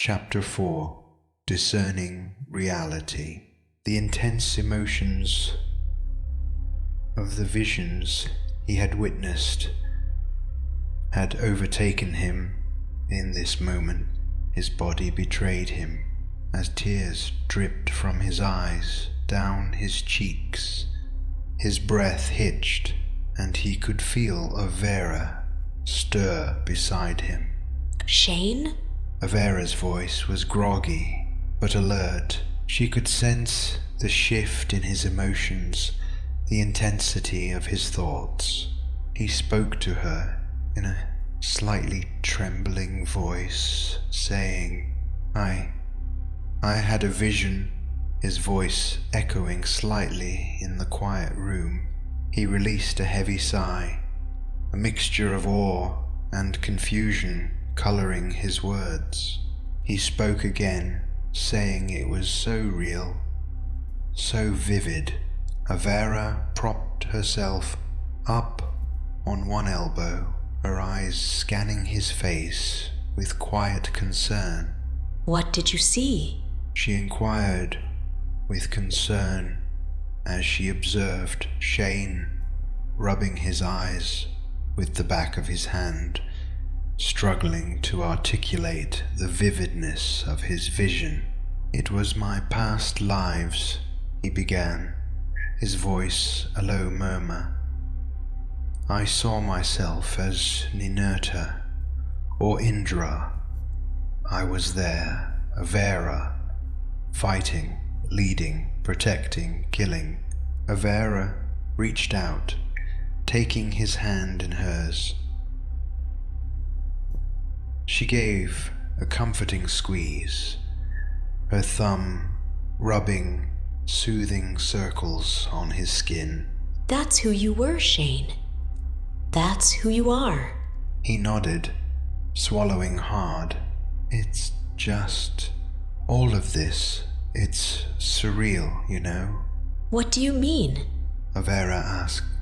Chapter 4 Discerning Reality. The intense emotions of the visions he had witnessed had overtaken him in this moment. His body betrayed him as tears dripped from his eyes down his cheeks. His breath hitched, and he could feel Avera stir beside him. Shane? Avera's voice was groggy but alert. She could sense the shift in his emotions, the intensity of his thoughts. He spoke to her in a slightly trembling voice, saying, I had a vision, his voice echoing slightly in the quiet room. He released a heavy sigh, a mixture of awe and confusion coloring his words. He spoke again, saying it was so real, so vivid. Avera propped herself up on one elbow, her eyes scanning his face with quiet concern. What did you see? She inquired with concern as she observed Shane rubbing his eyes with the back of his hand, struggling to articulate the vividness of his vision. It was my past lives, he began, his voice a low murmur. I saw myself as Ninurta or Indra. I was there, Avera, fighting, leading, protecting, killing. Avera reached out, taking his hand in hers. She gave a comforting squeeze, her thumb rubbing soothing circles on his skin. That's who you were, Shane. That's who you are. He nodded, swallowing hard. It's just all of this. It's surreal, you know. What do you mean? Avera asked,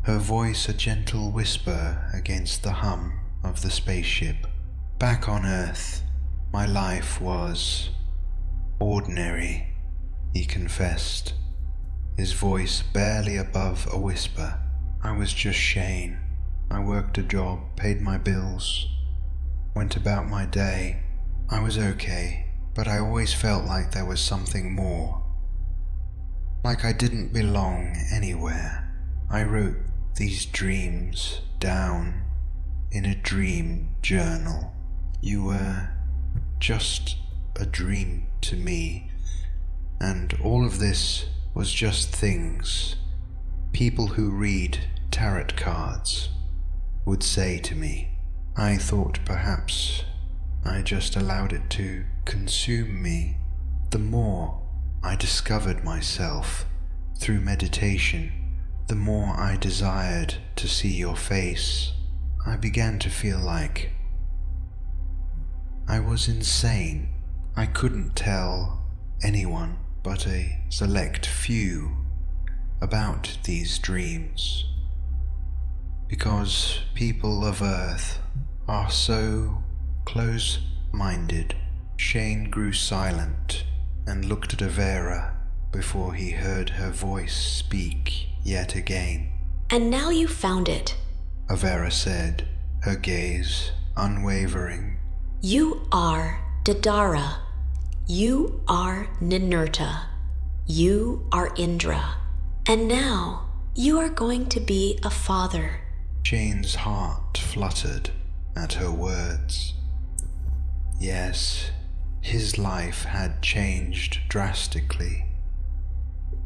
her voice a gentle whisper against the hum of the spaceship. Back on Earth, my life was ordinary, he confessed, his voice barely above a whisper. I was just Shane. I worked a job, paid my bills, went about my day. I was okay, but I always felt like there was something more. Like I didn't belong anywhere. I wrote these dreams down in a dream journal. You were just a dream to me, and all of this was just things people who read tarot cards would say to me. I thought perhaps I just allowed it to consume me. The more I discovered myself through meditation, the more I desired to see your face. I began to feel like I was insane. I couldn't tell anyone but a select few about these dreams, because people of Earth are so close-minded. Shane grew silent and looked at Avera before he heard her voice speak yet again. And now you found it, Avera said, her gaze unwavering. You are Dadara. You are Ninurta. You are Indra. And now you are going to be a father. Shane's heart fluttered at her words. Yes, his life had changed drastically,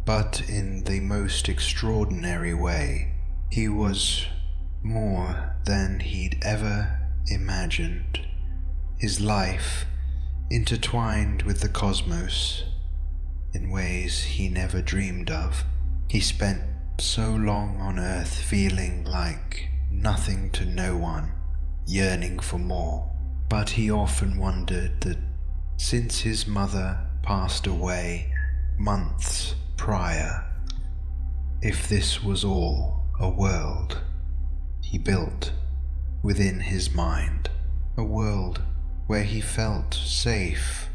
but in the most extraordinary way. He was more than he'd ever imagined. His life intertwined with the cosmos in ways he never dreamed of. He spent so long on Earth feeling like nothing to no one, yearning for more. But he often wondered that since his mother passed away months prior, if this was all a world he built within his mind, a world where he felt safe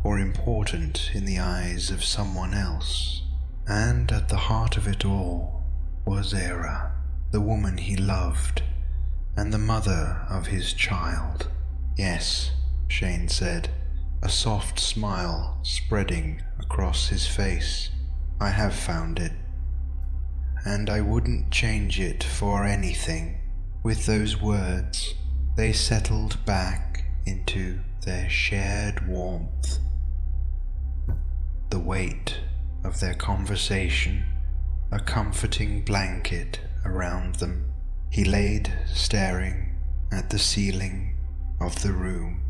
or important in the eyes of someone else. And at the heart of it all was Era, the woman he loved, and the mother of his child. Yes, Shane said, a soft smile spreading across his face. I have found it, and I wouldn't change it for anything. With those words, they settled back into their shared warmth. The weight of their conversation, a comforting blanket around them. He laid staring at the ceiling of the room.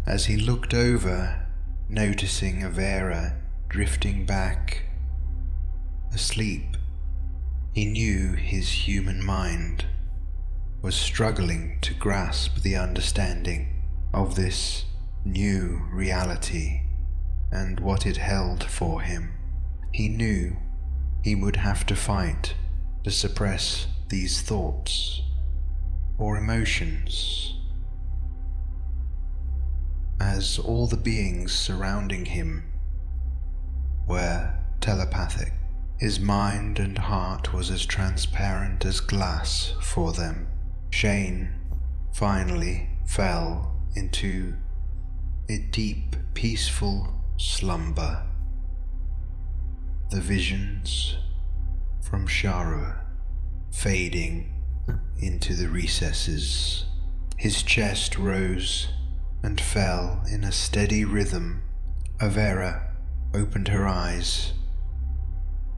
As he looked over, noticing Avera drifting back asleep, he knew his human mind was struggling to grasp the understanding of this new reality and what it held for him. He knew he would have to fight to suppress these thoughts or emotions, as all the beings surrounding him were telepathic. His mind and heart was as transparent as glass for them. Shane finally fell into a deep, peaceful slumber. The visions from Sharu fading into the recesses. His chest rose and fell in a steady rhythm. Avera opened her eyes,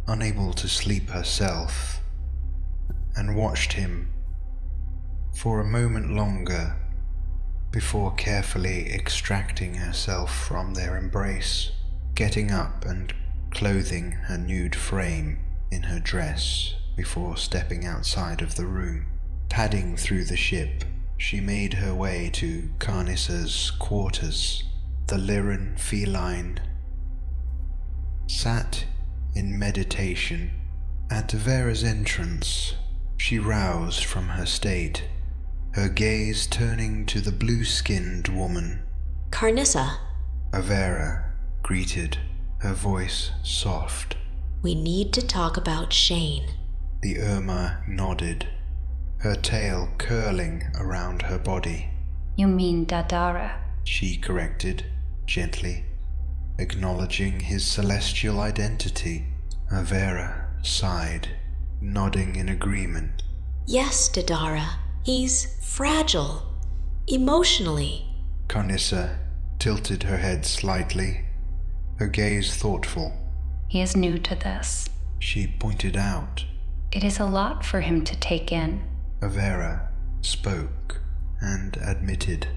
unable to sleep herself, and watched him for a moment longer before carefully extracting herself from their embrace, getting up and clothing her nude frame in her dress before stepping outside of the room. Padding through the ship, she made her way to Carnissa's quarters. The Lyran feline sat in meditation. At Avera's entrance, she roused from her state, her gaze turning to the blue-skinned woman. Carnissa. Avera greeted, her voice soft. We need to talk about Shane. The Irma nodded, her tail curling around her body. You mean Dadara? She corrected, gently, acknowledging his celestial identity. Avera sighed, nodding in agreement. Yes, Dadara. He's fragile. Emotionally. Carnissa tilted her head slightly, her gaze thoughtful. He is new to this. She pointed out. It is a lot for him to take in. Avera spoke and admitted.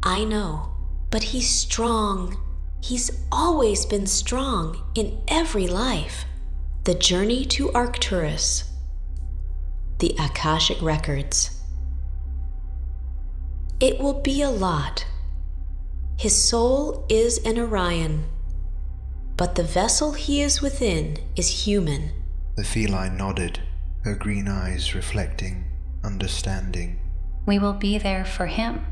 I know, but he's strong. He's always been strong in every life. The journey to Arcturus. The Akashic Records. It will be a lot. His soul is an Orion, but the vessel he is within is human. The feline nodded, her green eyes reflecting understanding. We will be there for him.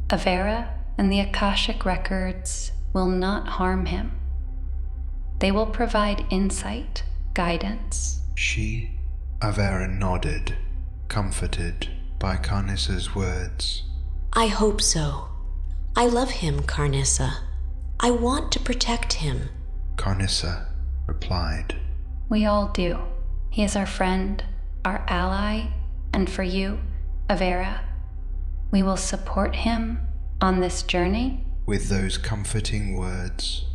Avera and the Akashic Records will not harm him. They will provide insight, guidance. Avera nodded, comforted by Carnissa's words. I hope so. I love him, Carnissa. I want to protect him. Carnissa replied. We all do. He is our friend, our ally, and for you, Avera, we will support him on this journey. With those comforting words,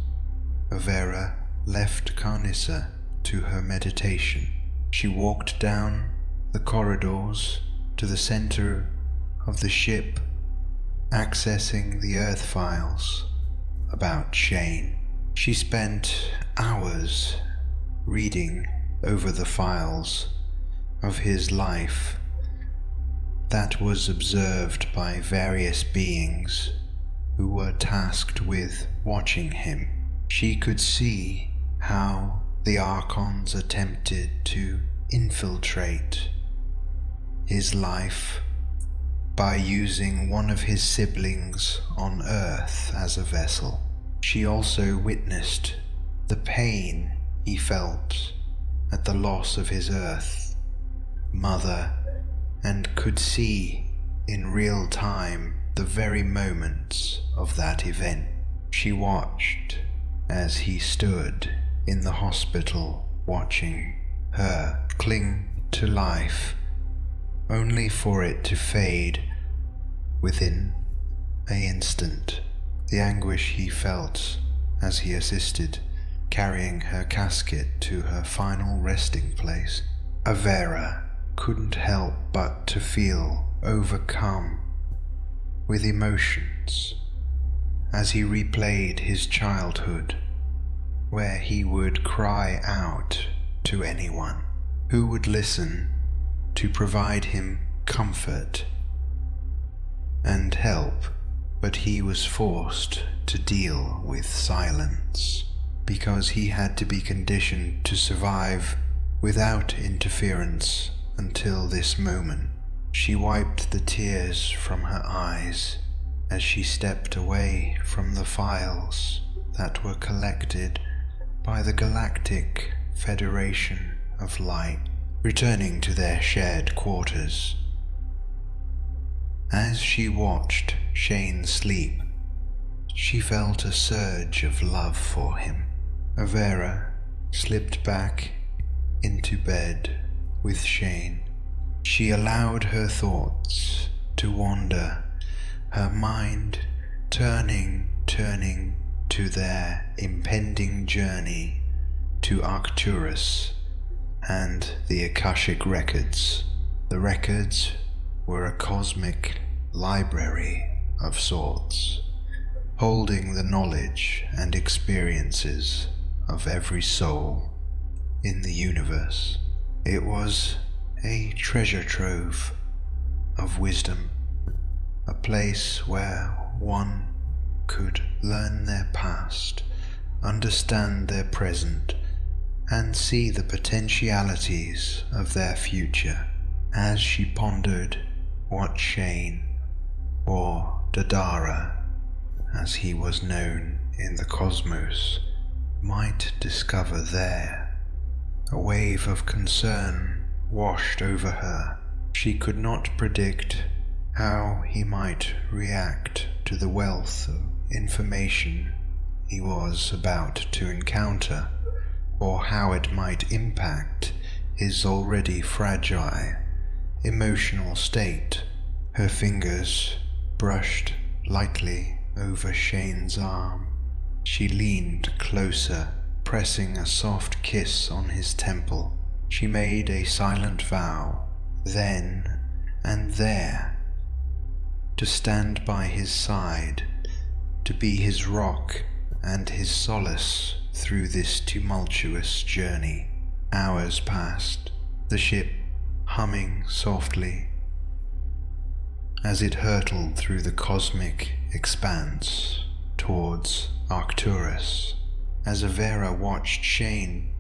Avera left Carnissa to her meditation. She walked down the corridors to the center of the ship, accessing the Earth files about Shane. She spent hours reading over the files of his life that was observed by various beings who were tasked with watching him. She could see how the Archons attempted to infiltrate his life by using one of his siblings on Earth as a vessel. She also witnessed the pain he felt at the loss of his Earth mother and could see in real time the very moments of that event. She watched as he stood in the hospital, watching her cling to life, only for it to fade within an instant. The anguish he felt as he assisted carrying her casket to her final resting place. Avera couldn't help but to feel overcome with emotions as he replayed his childhood, where he would cry out to anyone who would listen to provide him comfort and help, but he was forced to deal with silence because he had to be conditioned to survive without interference until this moment. She wiped the tears from her eyes as she stepped away from the files that were collected by the Galactic Federation of Light, returning to their shared quarters. As she watched Shane sleep, she felt a surge of love for him. Avera slipped back into bed with Shane. She allowed her thoughts to wander, her mind turning to their impending journey to Arcturus and the Akashic records. The records were a cosmic library of sorts, holding the knowledge and experiences of every soul in the universe. It was a treasure trove of wisdom, a place where one could learn their past, understand their present, and see the potentialities of their future. As she pondered what Shane, or Dadara as he was known in the cosmos, might discover there, a wave of concern washed over her. She could not predict how he might react to the wealth of information he was about to encounter, or how it might impact his already fragile emotional state. Her fingers brushed lightly over Shane's arm. She leaned closer, pressing a soft kiss on his temple. She made a silent vow, then and there, to stand by his side, to be his rock and his solace through this tumultuous journey. Hours passed, the ship humming softly as it hurtled through the cosmic expanse towards Arcturus. As Avera watched Shane,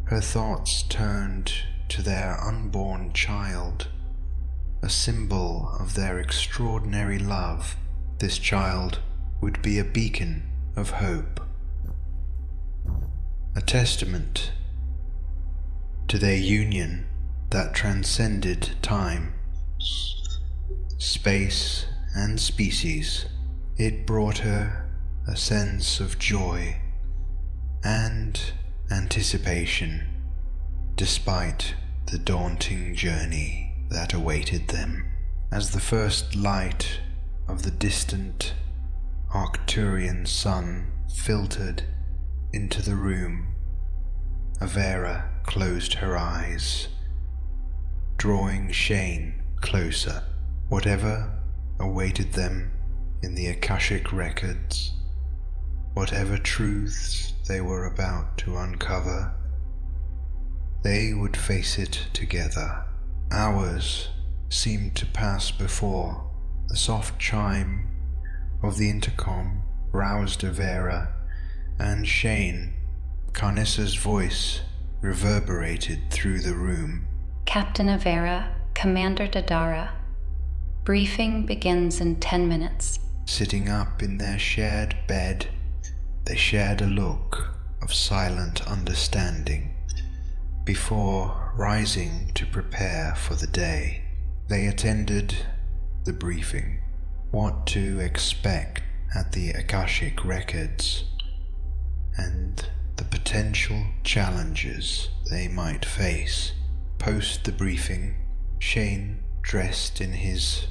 her thoughts turned to their unborn child, a symbol of their extraordinary love. This child would be a beacon of hope, a testament to their union that transcended time, space, and species. It brought her a sense of joy and anticipation, despite the daunting journey that awaited them. As the first light of the distant Arcturian sun filtered into the room, Avera closed her eyes, drawing Shane closer. Whatever awaited them in the Akashic records, whatever truths they were about to uncover, they would face it together. Hours seemed to pass before the soft chime of the intercom roused Avera, and Shane. Carnissa's voice reverberated through the room. Captain Avera, Commander Dadara, Briefing begins in 10 minutes. Sitting up in their shared bed, they shared a look of silent understanding before rising to prepare for the day. They attended the briefing, what to expect at the Akashic records, and the potential challenges they might face. Post the briefing, Shane, dressed in his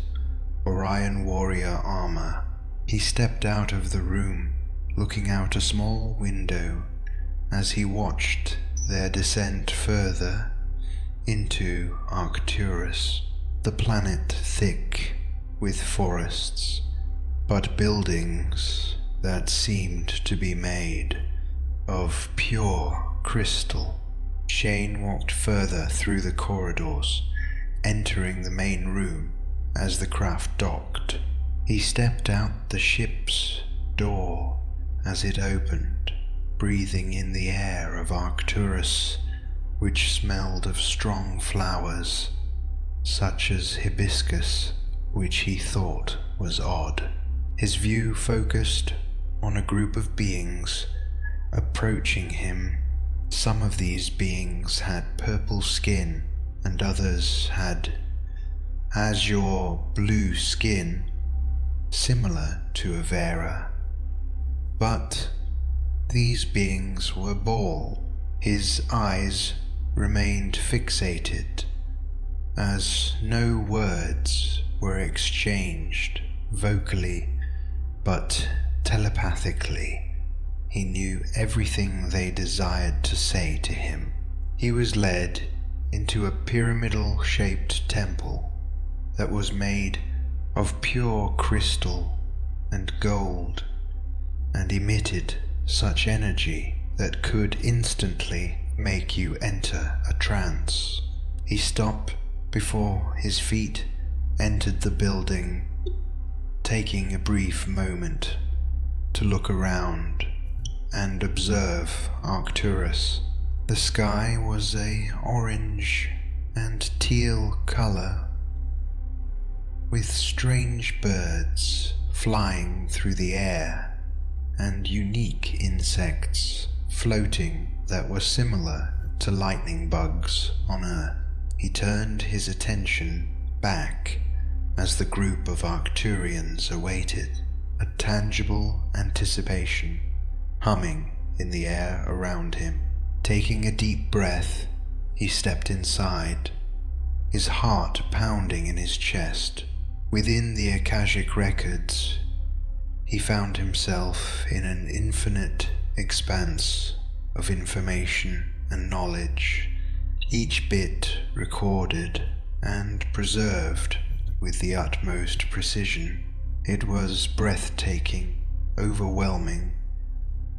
Orion warrior armor, he stepped out of the room, looking out a small window as he watched their descent further into Arcturus, the planet thick with forests, but buildings that seemed to be made of pure crystal. Shane walked further through the corridors, entering the main room as the craft docked. He stepped out the ship's door as it opened, breathing in the air of Arcturus, which smelled of strong flowers, such as hibiscus, which he thought was odd. His view focused on a group of beings approaching him. Some of these beings had purple skin, and others had azure blue skin, similar to Avera. But these beings were bald. His eyes remained fixated, as no words were exchanged vocally, but telepathically. He knew everything they desired to say to him. He was led into a pyramidal-shaped temple that was made of pure crystal and gold, and emitted such energy that could instantly make you enter a trance. He stopped before his feet entered the building, taking a brief moment to look around and observe Arcturus. The sky was a orange and teal color, with strange birds flying through the air and unique insects floating that were similar to lightning bugs on Earth. He turned his attention back as the group of Arcturians awaited, a tangible anticipation humming in the air around him. Taking a deep breath, he stepped inside, his heart pounding in his chest. Within the Akashic records, he found himself in an infinite expanse of information and knowledge, each bit recorded and preserved with the utmost precision. It was breathtaking, overwhelming,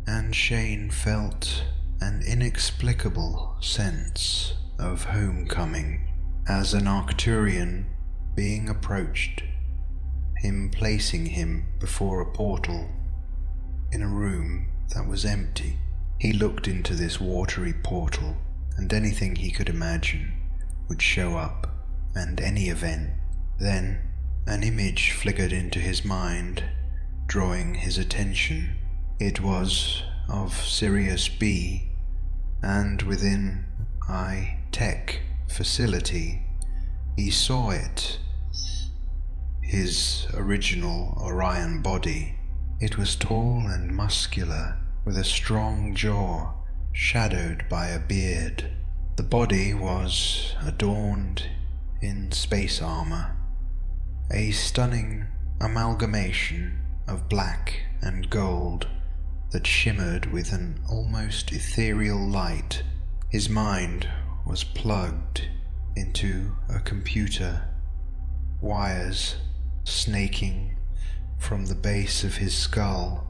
and Shane felt an inexplicable sense of homecoming as an Arcturian being approached, him placing him before a portal in a room that was empty. He looked into this watery portal, and anything he could imagine would show up, and any event. Then an image flickered into his mind, drawing his attention. It was of Sirius B, and within a tech facility. He saw it, his original Orion body. It was tall and muscular, with a strong jaw shadowed by a beard. The body was adorned in space armor, a stunning amalgamation of black and gold that shimmered with an almost ethereal light. His mind was plugged into a computer, wires snaking from the base of his skull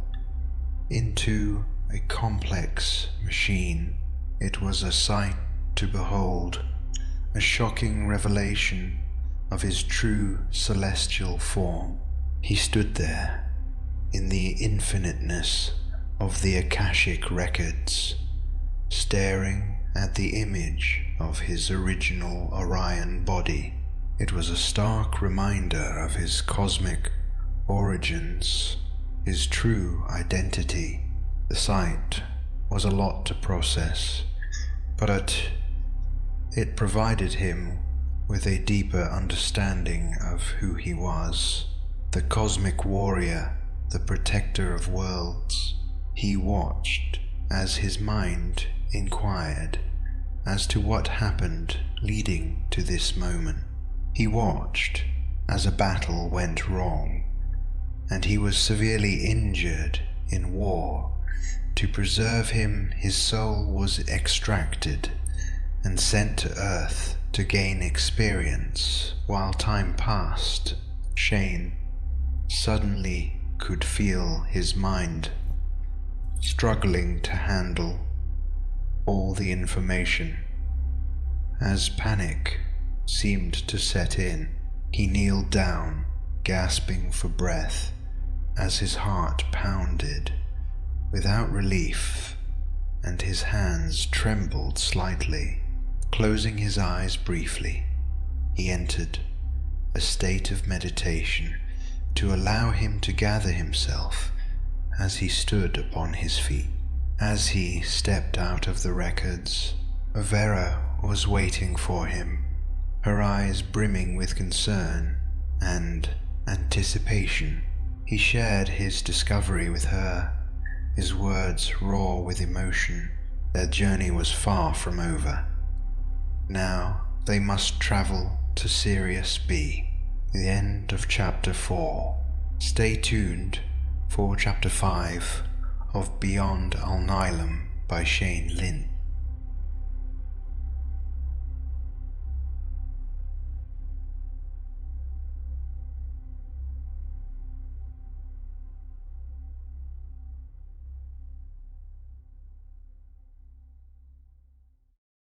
into a complex machine. It was a sight to behold, a shocking revelation of his true celestial form. He stood there in the infiniteness of the Akashic records, staring at the image of his original Orion body. It was a stark reminder of his cosmic origins, his true identity. The sight was a lot to process, but it provided him with a deeper understanding of who he was. The cosmic warrior, the protector of worlds. He watched as his mind inquired as to what happened leading to this moment. He watched as a battle went wrong, and he was severely injured in war. To preserve him, his soul was extracted and sent to Earth to gain experience. While time passed, Shane suddenly could feel his mind struggling to handle all the information. As panic seemed to set in, he kneeled down, gasping for breath as his heart pounded without relief, and his hands trembled slightly. Closing his eyes briefly, he entered a state of meditation to allow him to gather himself as he stood upon his feet. As he stepped out of the records, Vera was waiting for him, her eyes brimming with concern and anticipation. He shared his discovery with her, his words raw with emotion. Their journey was far from over. Now they must travel to Sirius B. The end of Chapter 4. Stay tuned for Chapter 5 of Beyond Alnilam by Shane Lint.